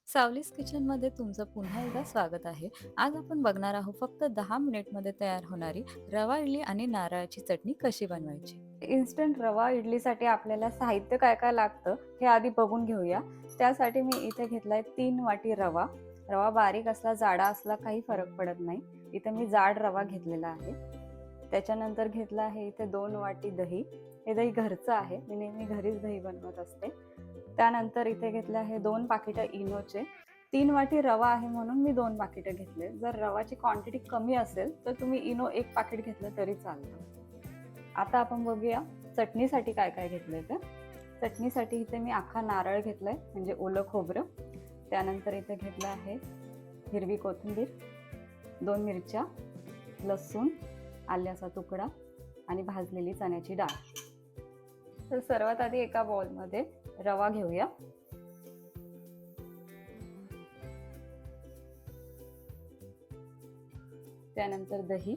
सावलीस किचनमध्ये तुमचं पुन्हा एकदा स्वागत आहे. आज आपण बघणार आहोत फक्त 10 मिनिटमध्ये तयार होणारी रवा इडली आणि नारळाची चटणी कशी बनवायची. इन्स्टंट रवा इडलीसाठी आपल्याला साहित्य काय काय लागतं हे आधी बघून घेऊया. त्यासाठी मी इथे घेतलाय 3 वाटी रवा. रवा बारीक असला जाडा असला काही फरक पडत नाही. इथे मी जाड रवा घेतलेला आहे. त्याच्यानंतर घेतला आहे इथे 2 वाटी दही. हे दही घरचं आहे, मी नेहमी घरीच दही बनवत असते. त्यानंतर इथे घेतले आहे 2 पाकिटं इनोचे. 3 वाटी रवा आहे म्हणून मी 2 पाकिटं घेतले. जर रवाची क्वांटिटी कमी असेल तर तुम्ही इनो 1 पाकिट घेतलं तरी चालतं. आता आपण बघूया चटणीसाठी काय काय घेतलंय ते. चटणीसाठी इथे मी अख्खा नारळ घेतलाय म्हणजे ओलं खोबरं. त्यानंतर इथे घेतलं आहे हिरवी कोथिंबीर, 2 मिरच्या, लसूण, आल्याचा तुकडा आणि भाजलेली चण्याची डाळ. तर सर्वात आधी एका बाउलमध्ये रवा घेऊया. त्यानंतर दही,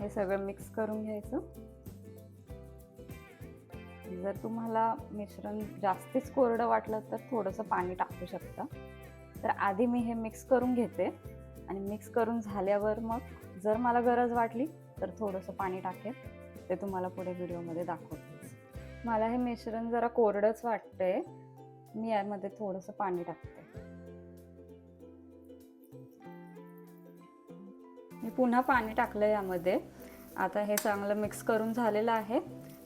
हे सगळं मिक्स करून घ्यायचं. जर तुम्हाला मिश्रण जास्तीच कोरडं वाटलं तर थोडंसं पाणी टाकू शकता. तर आधी मी हे मिक्स करून घेते आणि मिक्स करून झाल्यावर मग जर मला गरज वाटली तर थोडंसं पाणी टाकेल. ते तुम्हाला पुढे व्हिडिओमध्ये दाखवते. मला हे मिश्रण जरा कोरडंच वाटतंय, मी यामध्ये थोडंसं पाणी टाकते. मी पुन्हा पाणी टाकलं यामध्ये. आता हे चांगलं मिक्स करून झालेलं आहे.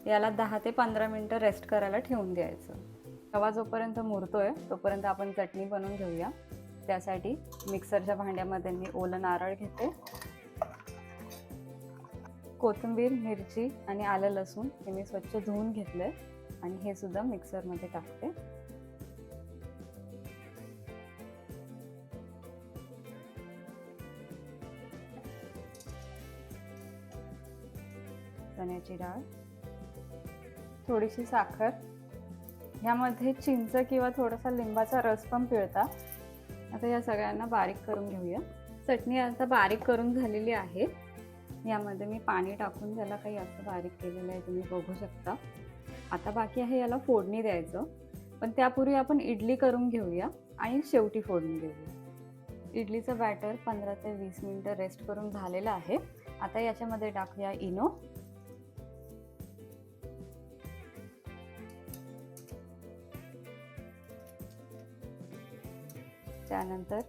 याला 10 ते 15 मिनिटं रेस्ट करायला ठेवून द्यायचं. रवा जोपर्यंत मुरतोय तोपर्यंत आपण चटणी बनवून घेऊया. त्यासाठी मिक्सरच्या भांड्यामध्ये मी ओलं नारळ घेते. कोथिंबीर, मिरची आणि आलं लसूण हे मी स्वच्छ धुवून घेतले आणि हे सुद्धा मिक्सरमध्ये टाकते. चण्याची डाळ, थोडीशी साखर, ह्यामध्ये चिंच किंवा थोडासा लिंबाचा रस पण पिळता. आता या सगळ्यांना बारीक करून घेऊया. चटणी आता बारीक करून झालेली आहे. यामध्ये मी पाणी टाकून त्याला काही असं बारीक केलेलं आहे, तुम्ही बघू शकता. आता बाकी आहे याला फोडणी द्यायचं, पण त्यापूर्वी आपण इडली करून घेऊया आणि शेवटी फोडणी देऊया. इडलीचं बॅटर 15 ते 20 मिनिटं रेस्ट करून झालेलं आहे. आता याच्यामध्ये टाकूया इनो. त्यानंतर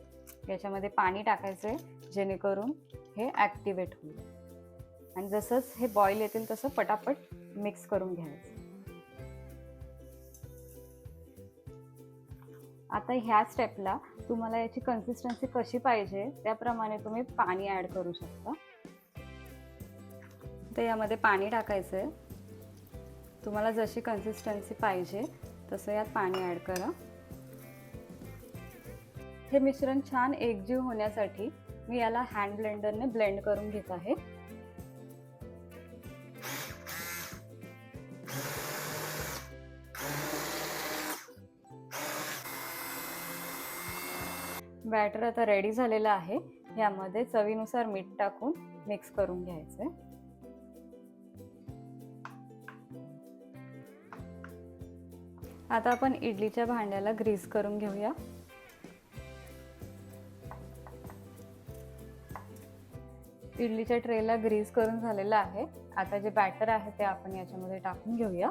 याच्यामध्ये पाणी टाकायचंय जेणेकरून हे ॲक्टिवेट होईल आणि जसंच हे बॉईल येतील तसं पटापट मिक्स करून घ्यायचं. आता ह्या स्टेपला तुम्हाला याची कन्सिस्टन्सी कशी पाहिजे त्याप्रमाणे तुम्ही पाणी ॲड करू शकता. तर यामध्ये पाणी टाकायचंय. तुम्हाला जशी कन्सिस्टन्सी पाहिजे तसं यात पाणी ॲड करा. हे मिश्रण छान एकजीव होण्यासाठी मी याला हँड ब्लेंडरने ब्लेंड करून घेत आहे. बॅटर आता रेडी झालेलं आहे. यामध्ये चवीनुसार मीठ टाकून मिक्स करून घ्यायचंय. आता आपण इडलीच्या भांड्याला ग्रीस करून घेऊया. इडलीच्या ट्रेला ग्रीस करून झालेलं आहे. आता जे बॅटर आहे ते आपण याच्यामध्ये टाकून घेऊया.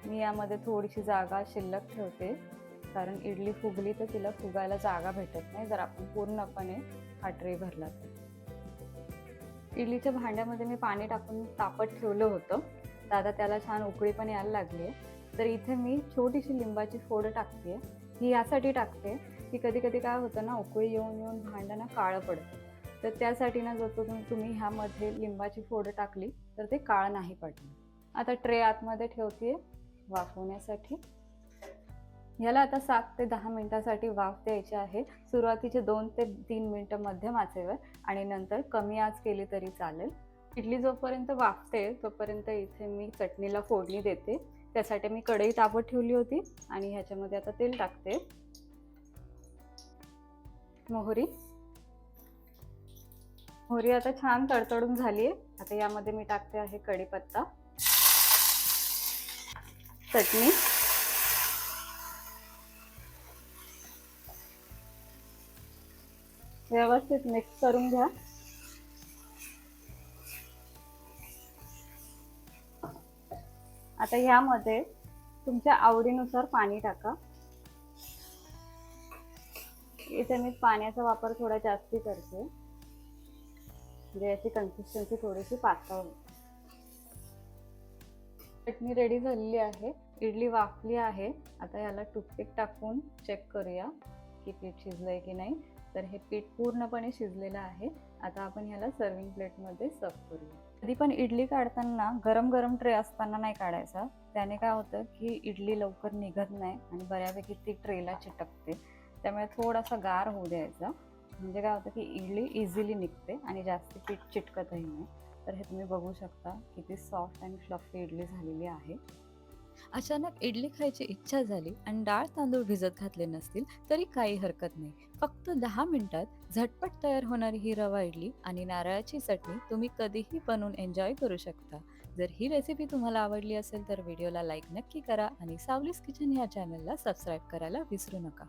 मी यामध्ये थोडीशी जागा शिल्लक ठेवते, कारण इडली फुगली तर तिला फुगायला जागा भेटत नाही जर आपण पूर्णपणे हा ट्रे भरला तर. इडलीच्या भांड्यामध्ये मी पाणी टाकून तापत ठेवलं होतं, तर आता त्याला छान उकळी पण यायला लागली आहे. तर इथे मी छोटीशी लिंबाची फोड टाकते. ही यासाठी टाकते की कधी कधी काय होतं ना, उकळी येऊन येऊन भांडं ना काळं पडतं. तर त्यासाठी ना जर तुम्ही ह्यामध्ये लिंबाची फोड टाकली तर ते काळं नाही पडणार. आता ट्रे आतमध्ये ठेवते वाफवण्यासाठी. याला आता 7 ते 10 मिनिटासाठी वाफ द्यायची आहे. सुरुवातीचे 2 ते 3 मिनिटं मध्यम आचेवर आणि नंतर कमी आच केली तरी चालेल. इडली जोपर्यंत वाफते तोपर्यंत इथे मी चटणीला फोडणी देते. त्यासाठी मी कढई तापत ठेवली होती आणि ह्याच्यामध्ये आता तेल टाकते. मोहरी, मोहरी आता छान तडतडून झाली आहे. आता यामध्ये मी टाकते आहे कढीपत्ता, चटणी, व्यवस्थित मिक्स करून घ्या. आता यामध्ये तुमच्या आवडीनुसार पाणी टाका. इथे मी पाण्याचा वापर थोडा जास्ती करते, म्हणजे याची कन्सिस्टन्सी थोडीशी पातळ होईल. चटणी रेडी झालेली आहे. इडली वाफली आहे. आता याला टूथपिक टाकून चेक करूया की पीठ शिजलंय की नाही. तर हे पीठ पूर्णपणे शिजलेलं आहे. आता आपण याला सर्विंग प्लेटमध्ये सर्व करूया. कधी पण इडली काढताना गरम गरम ट्रे असताना नाही काढायचा. त्याने काय होतं की इडली लवकर निघत नाही आणि बऱ्यापैकी ती ट्रेला चिटकते. त्यामुळे थोडासा गार होऊ द्यायचा, म्हणजे काय होतं की इडली इझिली निघते आणि जास्त पीठ चिटकतही नाही. तर हे तुम्ही बघू शकता किती सॉफ्ट अँड फ्लफी इडली झालेली आहे. अचानक इडली खायची इच्छा झाली आणि डाळ तांदूळ भिजत घातले नसतील तरी काही हरकत नाही. फक्त 10 मिनिटात झटपट तयार होणारी ही रवा इडली आणि नारळाची चटणी तुम्ही कधीही बनवून एन्जॉय करू शकता. जर ही रेसिपी तुम्हाला आवडली असेल तर व्हिडिओला लाईक नक्की करा आणि सावलीस किचन या चॅनलला सबस्क्राईब करायला विसरू नका.